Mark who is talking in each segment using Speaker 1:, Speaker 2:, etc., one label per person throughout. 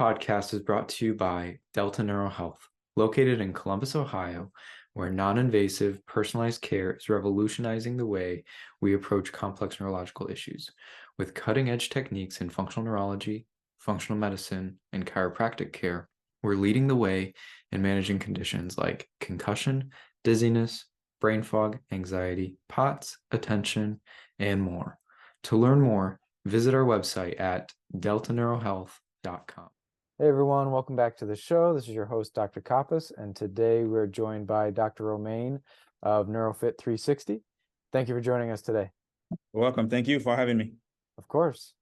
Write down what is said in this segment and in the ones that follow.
Speaker 1: podcast is brought to you by Delta Neuro Health, located in Columbus, Ohio, where non-invasive, personalized care is revolutionizing the way we approach complex neurological issues. With cutting-edge techniques in functional neurology, functional medicine, and chiropractic care, we're leading the way in managing conditions like concussion, dizziness, brain fog, anxiety, POTS, attention, and more. To learn more, visit our website at deltaneurohealth.com.
Speaker 2: Hey everyone, welcome back to the show. This is your host, Dr. Coppus, and today we're joined by Dr. Romain of NeuroFit 360. Thank you for joining us today.
Speaker 3: Welcome. Thank you for having me.
Speaker 2: Of course.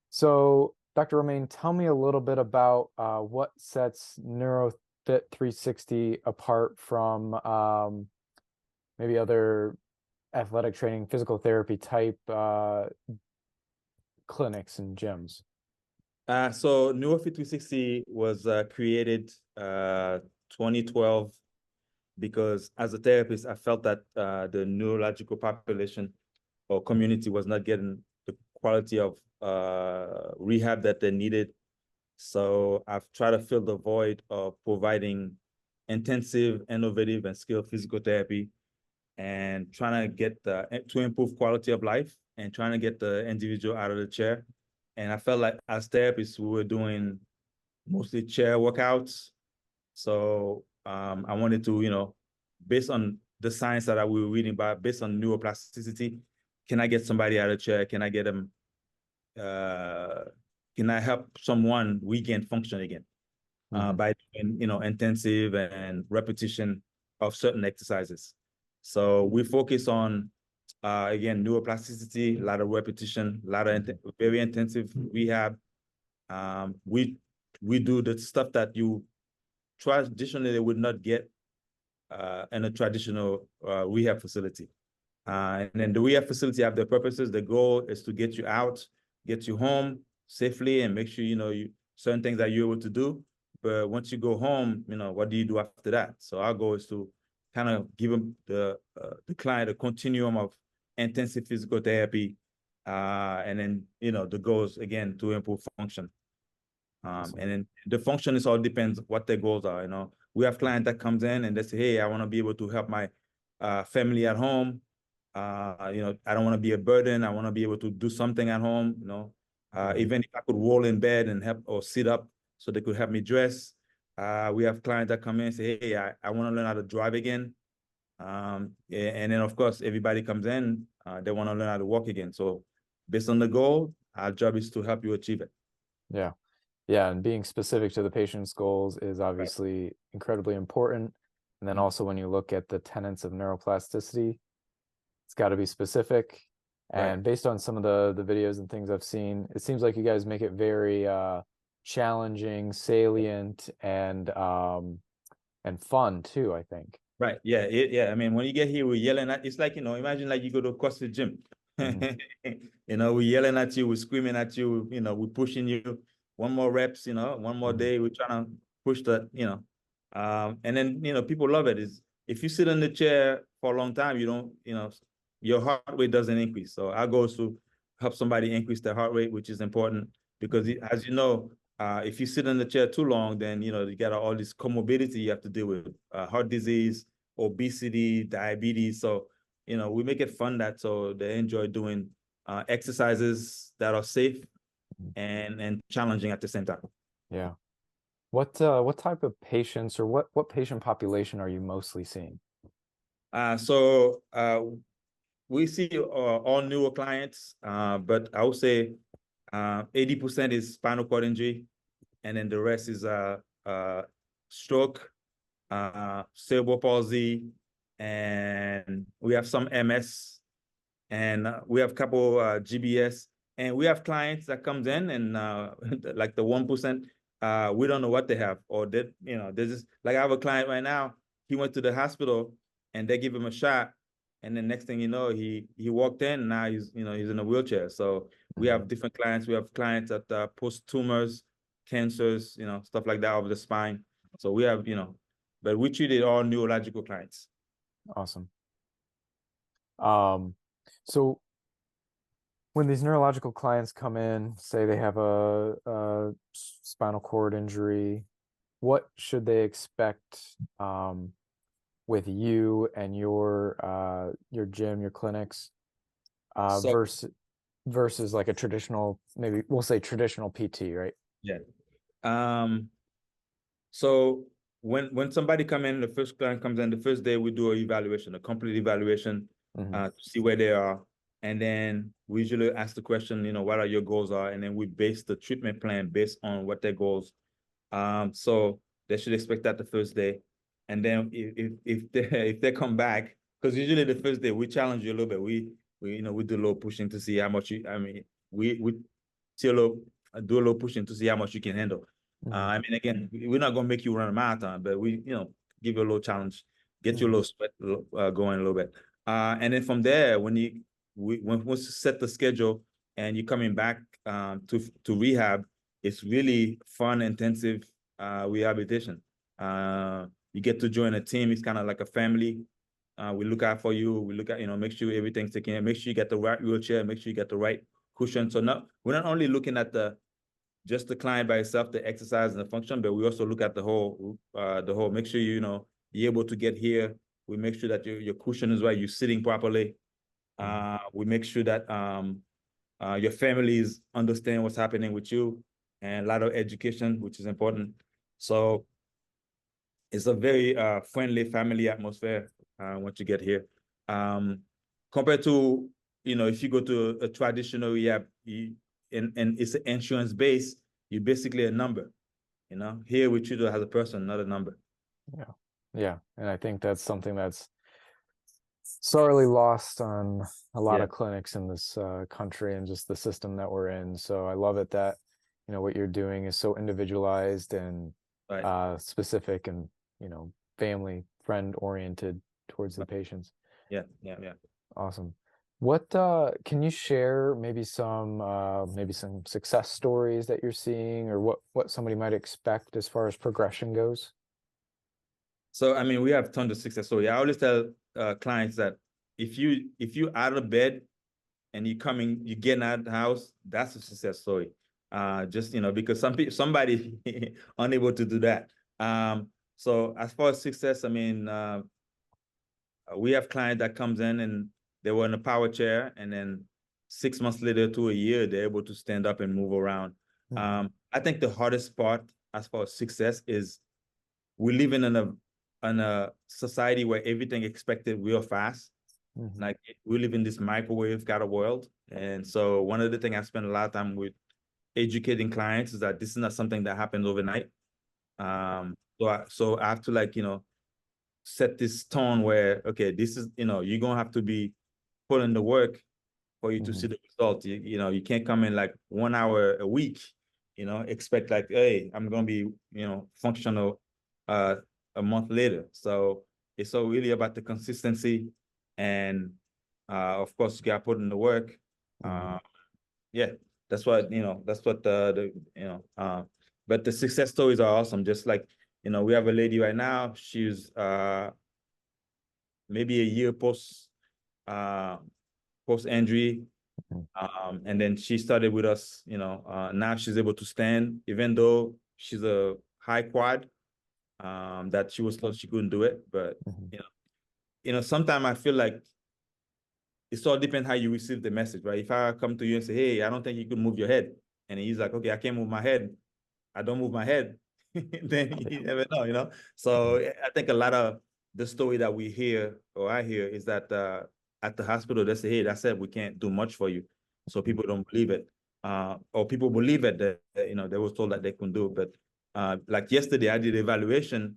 Speaker 2: So, Dr. Romain, tell me a little bit about what sets NeuroFit 360 apart from maybe other athletic training, physical therapy type clinics and gyms.
Speaker 3: So NeuroFit 360 was created 2012 because as a therapist, I felt that the neurological population or community was not getting the quality of rehab that they needed. So I've tried to fill the void of providing intensive, innovative, and skilled physical therapy and trying to get to improve quality of life and trying to get the individual out of the chair. And I felt like as therapists, we were doing mostly chair workouts. So I wanted to, based on the science that we were reading about, based on neuroplasticity, can I get somebody out of the chair? Can I get them, can I help someone regain function again by doing, intensive and repetition of certain exercises? So we focus on again, neuroplasticity, a lot of repetition, a lot of very intensive rehab. We do the stuff that you traditionally would not get in a traditional rehab facility. And then the rehab facility have their purposes. The goal is to get you out, get you home safely, and make sure certain things that you're able to do. But once you go home, what do you do after that? So our goal is to kind of give them the client a continuum of intensive physical therapy, and then the goals again to improve function. Awesome. And then the function all depends what their goals are. We have clients that comes in and they say, "Hey, I want to be able to help my family at home. I don't want to be a burden. I want to be able to do something at home. Even if I could roll in bed and help or sit up so they could help me dress." We have clients that come in and say, "Hey, I want to learn how to drive again." And then, of course, everybody comes in, they want to learn how to walk again. So based on the goal, our job is to help you achieve it.
Speaker 2: Yeah. Yeah. And being specific to the patient's goals is obviously incredibly important. And then also when you look at the tenets of neuroplasticity, it's got to be specific. And based on some of the videos and things I've seen, it seems like you guys make it very challenging, salient, and fun too, I think.
Speaker 3: Right. Yeah. Yeah. I mean, when you get here, we're yelling at, it's like, imagine like you go to a CrossFit gym, we're yelling at you, we're screaming at you, we're pushing you. One more reps, one more day, we're trying to push that, and then, people love it. Is if you sit in the chair for a long time, you don't, your heart rate doesn't increase. So our goal is to help somebody increase their heart rate, which is important because as you know, if you sit in the chair too long, then, you got all this comorbidity you have to deal with, heart disease, obesity, diabetes. So, we make it fun so they enjoy doing exercises that are safe and challenging at the same time.
Speaker 2: Yeah. What type of patients or what patient population are you mostly seeing?
Speaker 3: So we see all neuro clients, but I would say 80% is spinal cord injury, and then the rest is stroke, cerebral palsy, and we have some MS, and we have a couple GBS, and we have clients that comes in and like the 1%, we don't know what they have, or that there's just like I have a client right now. He went to the hospital and they give him a shot, and then next thing you know, he walked in, and now he's he's in a wheelchair. So we have different clients. We have clients that post tumors, cancers, stuff like that of the spine. So we have but we treated all neurological clients.
Speaker 2: Awesome. So when these neurological clients come in, say they have a spinal cord injury, what should they expect with you and your gym, your clinics,
Speaker 3: So
Speaker 2: versus like a traditional, maybe we'll say traditional PT, right?
Speaker 3: yeah. So when somebody come in, the first client comes in, the first day we do an evaluation, a complete evaluation,
Speaker 2: Mm-hmm.
Speaker 3: to see where they are. And then we usually ask the question, what are your goals are? And then we base the treatment plan based on what their goals. So they should expect that the first day. And then if they come back, because usually the first day we challenge you a little bit. We do a little pushing to see how much we see do a little pushing to see how much you can handle.
Speaker 2: Mm-hmm.
Speaker 3: Again, we're not gonna make you run a marathon, but we, give you a little challenge, get you a
Speaker 2: Mm-hmm.
Speaker 3: little sweat going a little bit. And then from there, once you set the schedule and you're coming back to rehab, it's really fun, intensive rehabilitation. You get to join a team. It's kind of like a family. We look out for you. We look at, make sure everything's taken care. Make sure you get the right wheelchair. Make sure you get the right cushion. So we're not only looking at just the client by itself, the exercise and the function, but we also look at the whole, make sure you're able to get here. We make sure that your cushion is right, you're sitting properly. We make sure that your families understand what's happening with you, and a lot of education, which is important. So it's a very friendly family atmosphere once you get here. Compared to, if you go to a traditional rehab, and it's an insurance base, you're basically a number. Here we treat it as a person, not a number.
Speaker 2: Yeah, and I think that's something that's sorely lost on a lot of clinics in this country and just the system that we're in. So I love it that what you're doing is so individualized and specific and family friend oriented towards the patients.
Speaker 3: Yeah.
Speaker 2: Awesome. What can you share maybe some success stories that you're seeing, or what somebody might expect as far as progression goes?
Speaker 3: So we have tons of success stories. I always tell clients that if you out of bed and you're getting out of the house, that's a success story. Just because somebody unable to do that. So as far as success, we have clients that comes in and they were in a power chair, and then 6 months later to a year, they're able to stand up and move around.
Speaker 2: Mm-hmm.
Speaker 3: I think the hardest part as far as success is we live in a society where everything expected real fast.
Speaker 2: Mm-hmm.
Speaker 3: Like we live in this microwave kind of world. And so one of the things I spend a lot of time with educating clients is that this is not something that happens overnight. So I have to set this tone where, okay, this is, you're going to have to be put in the work for you to see the result. You can't come in like 1 hour a week, expect like, hey, I'm going to be, functional a month later. So it's all really about the consistency, and of course you got to put in the work. Yeah, that's what, but the success stories are awesome. Just like, we have a lady right now, she's maybe a year post injury. And then she started with us, now she's able to stand, even though she's a high quad, that she was told she couldn't do it. But, sometimes I feel like it's all depends how you receive the message, right? If I come to you and say, hey, I don't think you could move your head. And he's like, okay, I can't move my head. I don't move my head. Then you never know. So I think a lot of the story that we hear, or I hear, is that at the hospital, they say, hey, that's it, we can't do much for you. So people don't believe it. Or people believe it, that, they were told that they couldn't do it. But like yesterday, I did evaluation,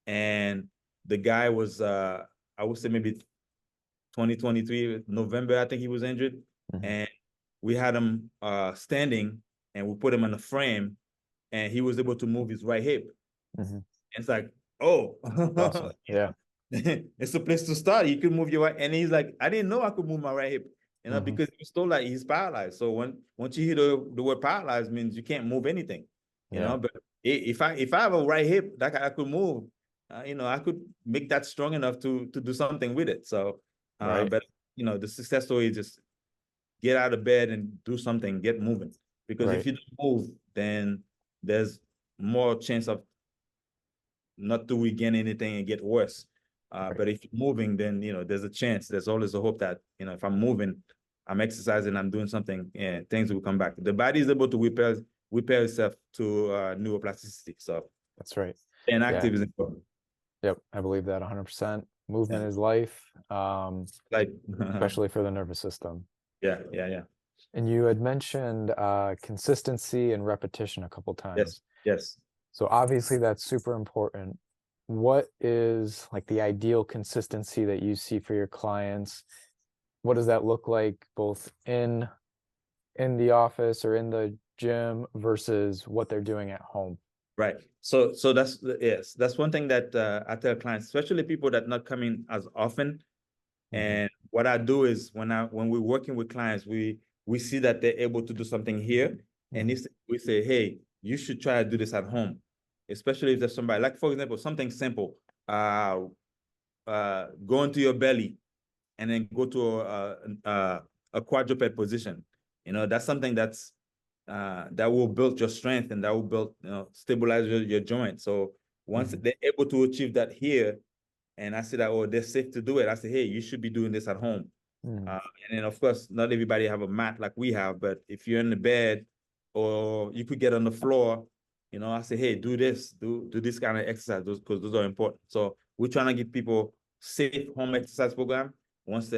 Speaker 3: and the guy was, I would say maybe 2023, November, I think he was injured. And we had him standing, and we put him in a frame, and he was able to move his right hip. And it's like, oh,
Speaker 2: Awesome. Yeah.
Speaker 3: it's a place to start. You can move your right. And he's like, I didn't know I could move my right hip, because he was told like he's paralyzed. So once you hear the word paralyzed, means you can't move anything, But if I have a right hip that I could move, I could make that strong enough to do something with it. So,
Speaker 2: Right.
Speaker 3: but the success story is just get out of bed and do something, get moving. Because
Speaker 2: Right.
Speaker 3: if you don't move, then there's more chance of not to regain anything and get worse.
Speaker 2: Right.
Speaker 3: But if you're moving, then, there's a chance, there's always a hope that, if I'm moving, I'm exercising, I'm doing something, and things will come back. The body is able to repair itself to neuroplasticity. So
Speaker 2: That's right.
Speaker 3: being
Speaker 2: Yeah.
Speaker 3: active is important.
Speaker 2: Yep. I believe that 100%. Movement
Speaker 3: Yeah.
Speaker 2: is life,
Speaker 3: Like,
Speaker 2: especially for the nervous system.
Speaker 3: yeah, yeah, yeah.
Speaker 2: And you had mentioned consistency and repetition a couple times.
Speaker 3: Yes, yes.
Speaker 2: So obviously that's super important. What is like the ideal consistency that you see for your clients? What does that look like both in the office or in the gym versus what they're doing at home?
Speaker 3: Right. So that's one thing that I tell clients, especially people that not coming as often. And what I do is when we're working with clients, we see that they're able to do something here, and if we say, hey, you should try to do this at home, especially if there's somebody, like for example, something simple, go into your belly and then go to a quadruped position. That's something that's that will build your strength, and that will build, stabilize your joint. So once they're able to achieve that here, and I see that, oh, they're safe to do it, I say, hey, you should be doing this at home. And then of course, not everybody have a mat like we have, but if you're in the bed, or you could get on the floor, I say, hey, do this, do this kind of exercise, because those are important. So we're trying to give people safe home exercise program. Once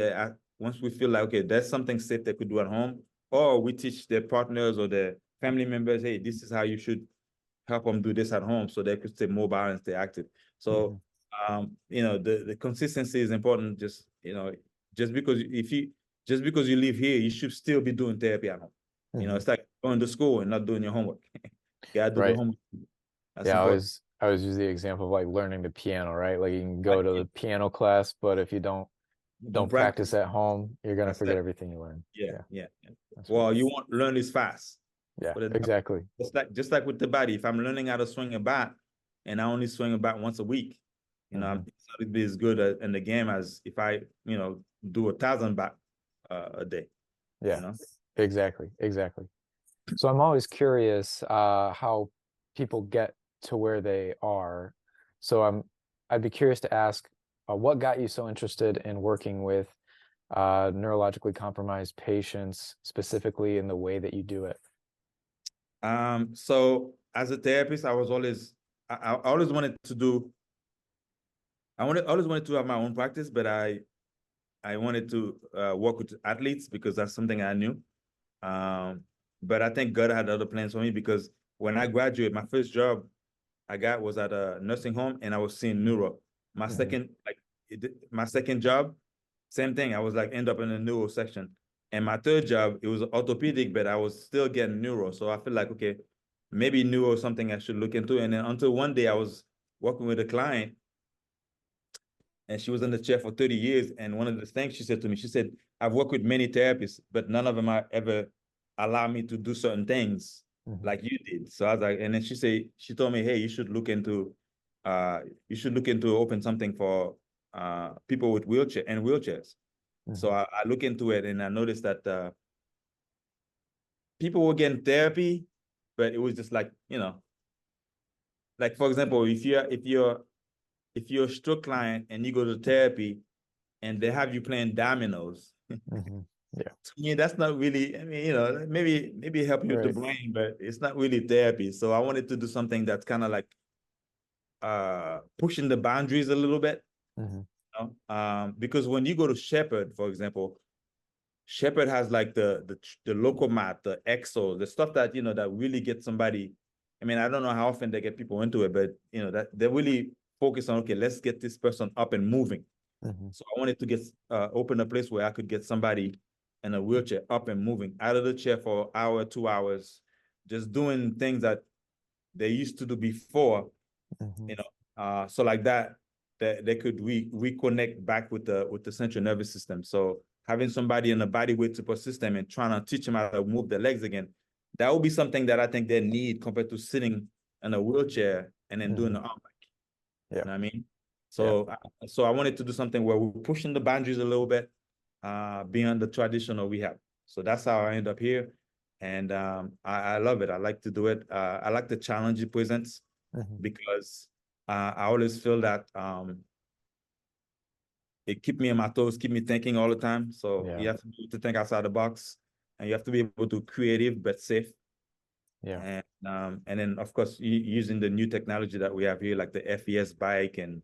Speaker 3: we feel like, okay, there's something safe they could do at home, or we teach their partners or their family members, hey, this is how you should help them do this at home, so they could stay mobile and stay active. So the consistency is important. Just because you live here, you should still be doing therapy at home. It's like going to school and not doing your homework. You gotta do the homework. That's important.
Speaker 2: I always use the example of like learning the piano, right? Like you can go to the piano class, but if you don't practice at home, you're gonna forget everything you learn.
Speaker 3: Yeah. Well, you won't learn this fast.
Speaker 2: Yeah, exactly.
Speaker 3: Just like with the body, if I'm learning how to swing a bat and I only swing a bat once a week, it's not be as good in the game as if I, do 1,000 bat a day.
Speaker 2: Yeah, exactly. So I'm always curious how people get to where they are. So I'd be curious to ask, what got you so interested in working with neurologically compromised patients, specifically in the way that you do it?
Speaker 3: So as a therapist, I always wanted to do. Always wanted to have my own practice, but I wanted to work with athletes because that's something I knew. But I think God had other plans for me, because when I graduated, my first job I got was at a nursing home, and I was seeing neuro. My second job, same thing. I was like end up in the neuro section. And my third job, it was orthopedic, but I was still getting neuro. So I feel like, okay, maybe neuro is something I should look into. And then until one day I was working with a client, and she was in the chair for 30 years. And one of the things she said to me, she said, I've worked with many therapists, but none of them are ever allow me to do certain things like you did. So I was like, and then she told me, hey, you should look into open something for people with wheelchairs. So I look into it, and I noticed that people were getting therapy, but it was just like, like for example, if you're a stroke client and you go to therapy and they have you playing dominoes, to me, that's not really, I mean, maybe help you with the brain, but it's not really therapy. So I wanted to do something that's kind of like pushing the boundaries a little bit. Because when you go to Shepherd, for example, Shepherd has like the local mat, the exo, the stuff that, that really gets somebody. I mean, I don't know how often they get people into it, but that they really focus on, okay, let's get this person up and moving. So I wanted to open a place where I could get somebody in a wheelchair up and moving out of the chair for an hour, 2 hours, just doing things that they used to do before, so like that they could reconnect back with the central nervous system. So having somebody in a body weight support system and trying to teach them how to move their legs again, that would be something that I think they need compared to sitting in a wheelchair and then doing the arm back. You know what I mean? So I wanted to do something where we're pushing the boundaries a little bit beyond the traditional we have. So that's how I end up here. And I love it. I like to do it. I like the challenge it presents because I always feel that it keep me on my toes, keep me thinking all the time. So you have to be able to think outside the box, and you have to be able to creative but safe.
Speaker 2: Yeah.
Speaker 3: And then of course using the new technology that we have here, like the FES bike and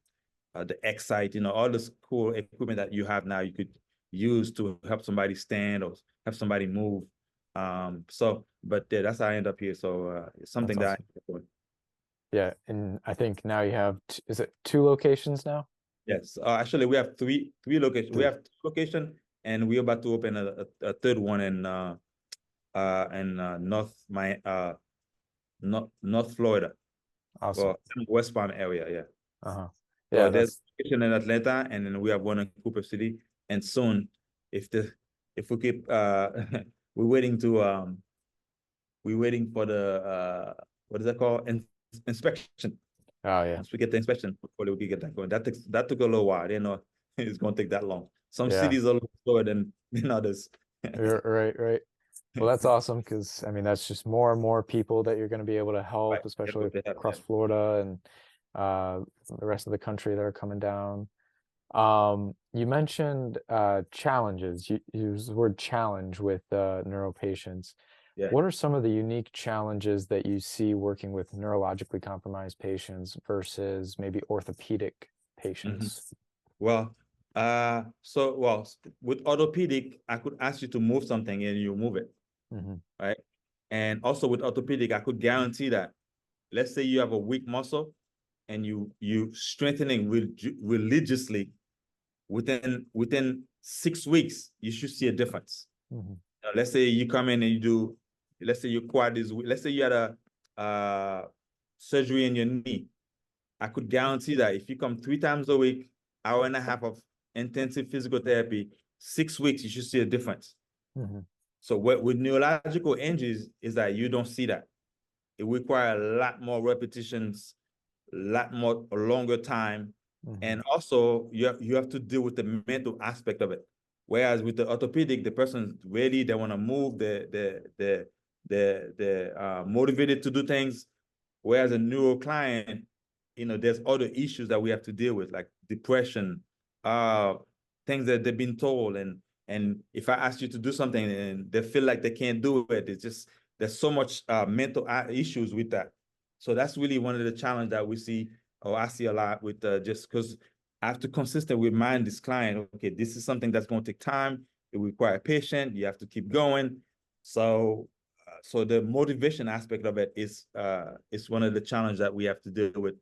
Speaker 3: the Excite, all this cool equipment that you have now, you could use to help somebody stand or help somebody move. But yeah, that's how I end up here. So it's something
Speaker 2: That's
Speaker 3: that
Speaker 2: awesome.
Speaker 3: I enjoy.
Speaker 2: Yeah, and I think now you have, is it 2 locations now?
Speaker 3: Yes, actually we have three locations. We
Speaker 2: 3.
Speaker 3: have 2 locations, and we're about to open a third one in North Florida,
Speaker 2: Awesome.
Speaker 3: or West Palm area. Yeah.
Speaker 2: Uh-huh.
Speaker 3: So
Speaker 2: Yeah,
Speaker 3: there's
Speaker 2: that's
Speaker 3: a location in Atlanta, and then we have one in Cooper City. And soon, if we keep we're waiting to we're waiting for the what is that called? Inspection.
Speaker 2: oh yeah.
Speaker 3: Once we get the inspection, hopefully we can get that going. That took a little while. It's gonna take that long. Some
Speaker 2: Yeah.
Speaker 3: cities are a little slower than others.
Speaker 2: Right. Well, that's awesome because I mean that's just more and more people that you're going to be able to help,
Speaker 3: Right.
Speaker 2: especially
Speaker 3: They have,
Speaker 2: across
Speaker 3: yeah.
Speaker 2: Florida and the rest of the country that are coming down. You mentioned challenges. You used the word challenge with neuro patients.
Speaker 3: Yeah.
Speaker 2: What are some of the unique challenges that you see working with neurologically compromised patients versus maybe orthopedic patients?
Speaker 3: Well, with orthopedic, I could ask you to move something and you move it, right? And also with orthopedic, I could guarantee that, let's say you have a weak muscle and you strengthening religiously, within 6 weeks, you should see a difference. Now, let's say you come in and you do, let's say your quad is, let's say you had a surgery in your knee. I could guarantee that if you come 3 times a week, hour and a half of intensive physical therapy, 6 weeks, you should see a difference. So with neurological injuries is that you don't see that. It requires a lot more repetitions, a longer time. And also you have to deal with the mental aspect of it. Whereas with the orthopedic, the person's ready, they want to move, they're motivated to do things. Whereas a neuro client, there's other issues that we have to deal with, like depression, things that they've been told. And if I ask you to do something and they feel like they can't do it, it's just, there's so much mental issues with that. So that's really one of the challenges that we see, or I see a lot with just because I have to consistently remind this client, okay, this is something that's going to take time. It requires patience. You have to keep going. So the motivation aspect of it is one of the challenges that we have to deal with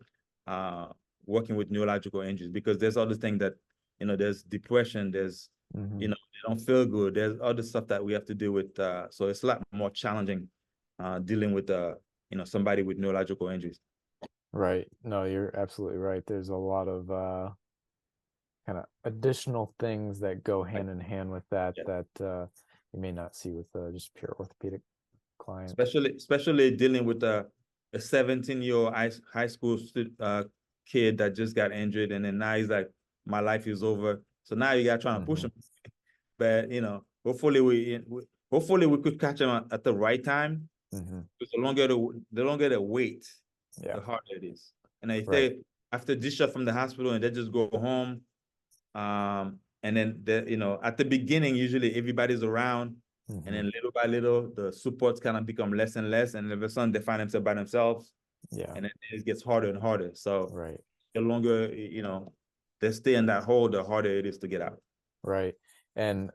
Speaker 3: working with neurological injuries, because there's other things that, there's depression, there's, they don't feel good. There's other stuff that we have to deal with. So it's a lot more challenging dealing with, somebody with neurological injuries.
Speaker 2: Right. No, you're absolutely right. There's a lot of kind of additional things that go hand in hand with that you may not see with just pure orthopedic client.
Speaker 3: Especially dealing with a 17-year-old high school kid that just got injured, and then now he's like, my life is over. So now you got to try to push him. But hopefully we could catch him at the right time. Because the longer they wait, the harder it is. And if they after discharge from the hospital and they just go home, and then at the beginning usually everybody's around, and then little by little the supports kind of become less and less, and all of a sudden they find themselves by themselves. And then it gets harder and harder. So the longer they stay in that hole, the harder it is to get out.
Speaker 2: Right. And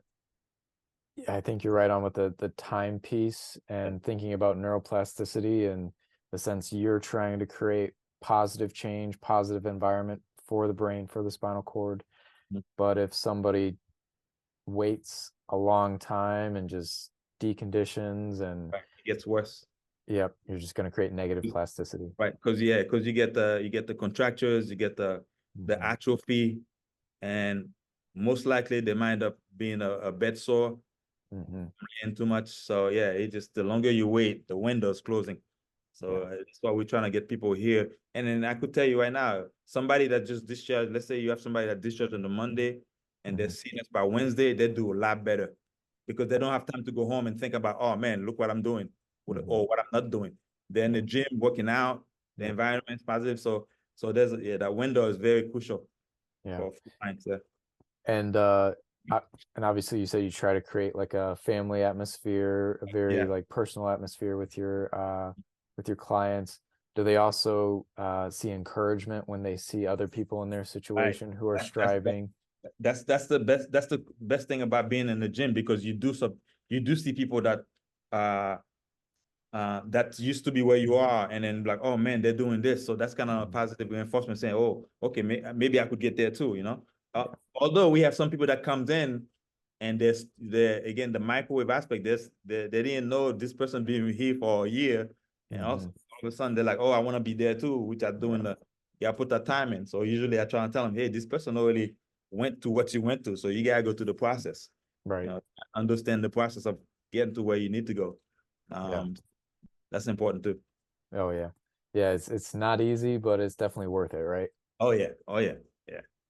Speaker 2: I think you're right on with the time piece and thinking about neuroplasticity and the sense you're trying to create positive change, positive environment for the brain, for the spinal cord. But if somebody waits a long time and just deconditions and
Speaker 3: it gets worse.
Speaker 2: Yep, you're just going to create negative plasticity.
Speaker 3: Right, because you get the contractures, you get the atrophy, and most likely they might end up being a bed sore and too much. So yeah, it just, the longer you wait, the window's closing. So that's why we're trying to get people here. And then I could tell you right now, somebody that just discharged, let's say you have somebody that discharged on the Monday and they're seeing us by Wednesday, they do a lot better because they don't have time to go home and think about, oh man, look what I'm doing, or what I'm not doing. They're in the gym working out, the environment's positive. So there's that window is very crucial for clients. Yeah.
Speaker 2: And and obviously you said you try to create like a family atmosphere, a very like personal atmosphere with your clients. Do they also see encouragement when they see other people in their situation who are striving?
Speaker 3: That's the best thing about being in the gym, because you do see people that that used to be where you are, and then like, oh man, they're doing this. So that's kind of positive reinforcement, saying, oh, okay, maybe I could get there too, you know. Although we have some people that comes in and there's again the microwave aspect. They didn't know this person being here for a year, and also all of a sudden they're like, oh, I want to be there too, which are doing put that time in. So usually I try and tell them, hey, this person already went to what you went to, so you gotta go through the process,
Speaker 2: right?
Speaker 3: You know, understand the process of getting to where you need to go. That's important too.
Speaker 2: Oh yeah, it's not easy, but it's definitely worth it, right?
Speaker 3: Oh yeah.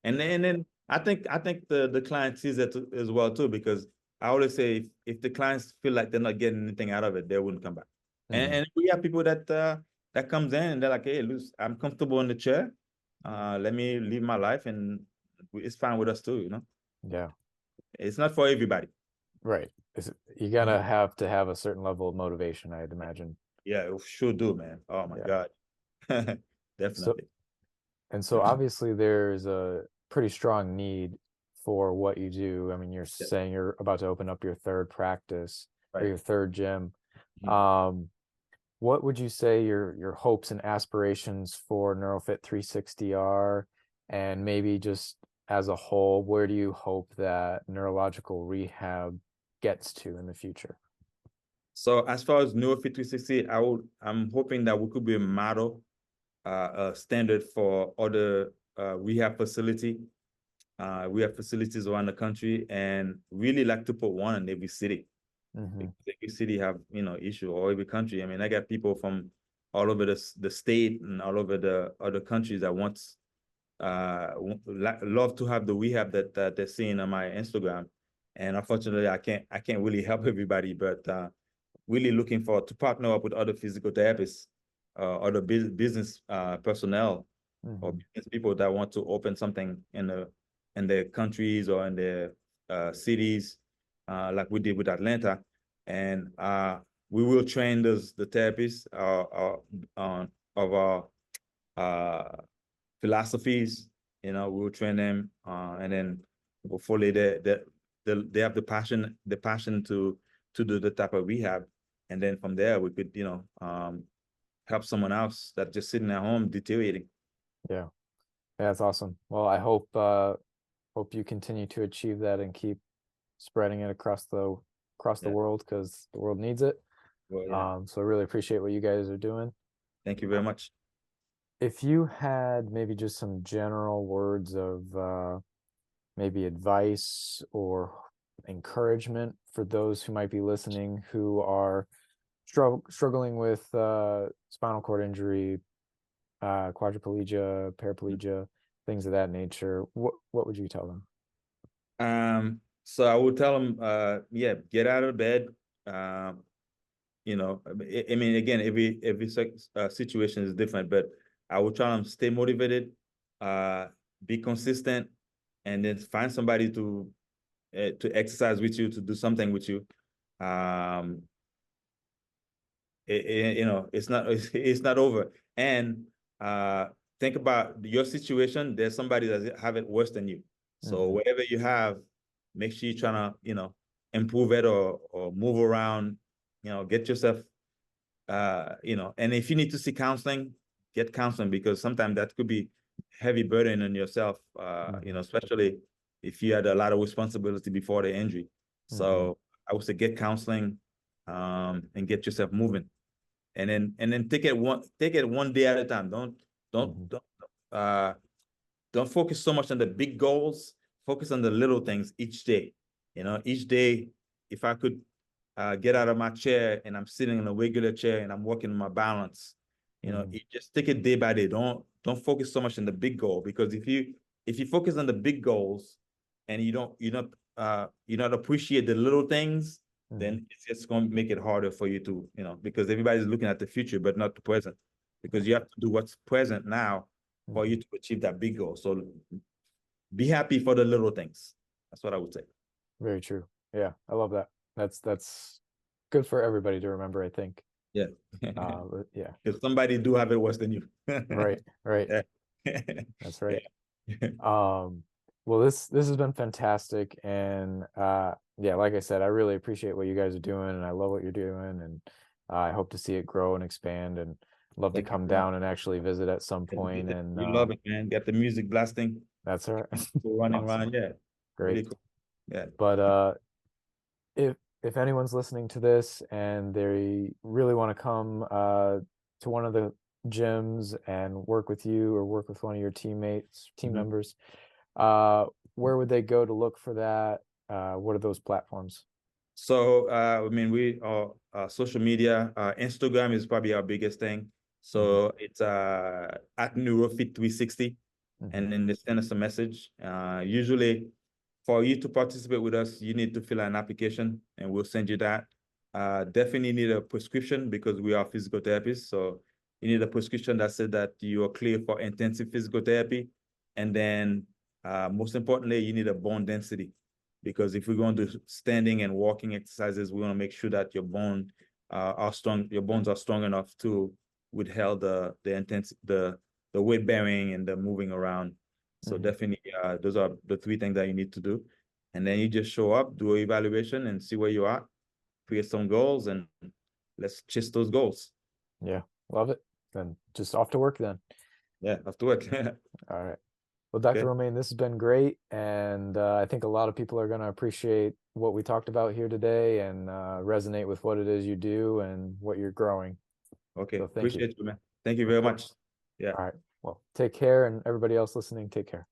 Speaker 3: And then I think the client sees that as well too, because I always say if the clients feel like they're not getting anything out of it, they wouldn't come back. And we have people that comes in and they're like, hey, Luz, I'm comfortable in the chair. Let me live my life, and it's fine with us too, you know?
Speaker 2: Yeah.
Speaker 3: It's not for everybody.
Speaker 2: Right. You gotta have to have a certain level of motivation, I'd imagine.
Speaker 3: Yeah, it sure do, man. Oh my God. Definitely.
Speaker 2: So obviously there's a pretty strong need for what you do. I mean, you're saying you're about to open up your third practice or your third gym. What would you say your hopes and aspirations for NeuroFit 360 are? And maybe just as a whole, where do you hope that neurological rehab gets to in the future?
Speaker 3: So as far as NeuroFit 360, I'm hoping that we could be a model, a standard for other rehab facility. We have facilities around the country, and really like to put one in every city. Every city have, you know, issue, or every country. I mean, I got people from all over the state and all over the other countries that love to have the rehab that they're seeing on my Instagram. And unfortunately, I can't really help everybody, but really looking to partner up with other physical therapists, other business personnel, or business people that want to open something in their countries or in their cities, like we did with Atlanta. And we will train the therapists of our philosophies. You know, we'll train them, and then hopefully they have the passion to do the type of rehab, and then from there we could, you know, help someone else that's just sitting at home deteriorating.
Speaker 2: Yeah, that's awesome. Well, I hope you continue to achieve that and keep spreading it across the world, because the world needs it. Well, so I really appreciate what you guys are doing.
Speaker 3: Thank you very much.
Speaker 2: If you had maybe just some general words of maybe advice or encouragement for those who might be listening who are struggling with spinal cord injury, quadriplegia, paraplegia, things of that nature, what would you tell them?
Speaker 3: So I would tell them, get out of bed. You know, I mean, again, every situation is different, but I would try them stay motivated, be consistent, and then find somebody to exercise with you, to do something with you. You know, it's not over. And think about your situation. There's somebody that have it worse than you. So whatever you have, make sure you're trying to, you know, improve it or move around, you know, get yourself, you know, and if you need to see counseling, get counseling, because sometimes that could be heavy burden on yourself, you know, especially if you had a lot of responsibility before the injury. So I would say get counseling, and get yourself moving, and then take it one day at a time. Don't focus so much on the big goals. Focus on the little things each day. You know, each day, if I could get out of my chair and I'm sitting in a regular chair and I'm working on my balance, you know, you just take it day by day. Don't focus so much on the big goal, because if you focus on the big goals and you're not appreciate the little things,
Speaker 2: Mhm.
Speaker 3: then it's just going to make it harder for you to, because everybody's looking at the future, but not the present, because you have to do what's present now for you to achieve that big goal. So be happy for the little things. That's what I would say.
Speaker 2: Very true. Yeah, I love that. That's good for everybody to remember, I think.
Speaker 3: Yeah.
Speaker 2: Yeah.
Speaker 3: Because somebody do have it worse than you.
Speaker 2: Right, right.
Speaker 3: Yeah.
Speaker 2: That's right.
Speaker 3: Yeah.
Speaker 2: Well, this has been fantastic, and yeah, like I said, I really appreciate what you guys are doing, and I love what you're doing, and I hope to see it grow and expand, and love to
Speaker 3: Thank you
Speaker 2: come
Speaker 3: very much.
Speaker 2: down and actually visit at some point. And
Speaker 3: We love it, man. Get the music blasting,
Speaker 2: that's all right.
Speaker 3: running
Speaker 2: Awesome.
Speaker 3: around. Yeah. Really
Speaker 2: Great.
Speaker 3: cool. Yeah.
Speaker 2: But if anyone's listening to this and they really want to come to one of the gyms and work with you or work with one of your team members, where would they go to look for that? What are those platforms?
Speaker 3: So, I mean, we are social media. Instagram is probably our biggest thing. So it's at NeuroFit 360, and then they send us a message. Usually, for you to participate with us, you need to fill out an application, and we'll send you that. Definitely need a prescription because we are physical therapists. So you need a prescription that said that you are clear for intensive physical therapy, and then most importantly, you need a bone density. Because if we're going to do standing and walking exercises, we want to make sure that your bones are strong enough to withhold the weight bearing and the moving around. So definitely, those are the three things that you need to do. And then you just show up, do an evaluation, and see where you are, create some goals, and let's chase those goals.
Speaker 2: Yeah, love it. Then just off to work then.
Speaker 3: Yeah, have to work.
Speaker 2: All right. Well, Dr.
Speaker 3: Okay.
Speaker 2: Romain, this has been great, and I think a lot of people are going to appreciate what we talked about here today and resonate with what it is you do and what you're growing.
Speaker 3: Okay,
Speaker 2: So thank you.
Speaker 3: appreciate you, man. Thank you
Speaker 2: Of
Speaker 3: very
Speaker 2: course.
Speaker 3: much. Yeah.
Speaker 2: All right. Well, take care, and everybody else listening, take care.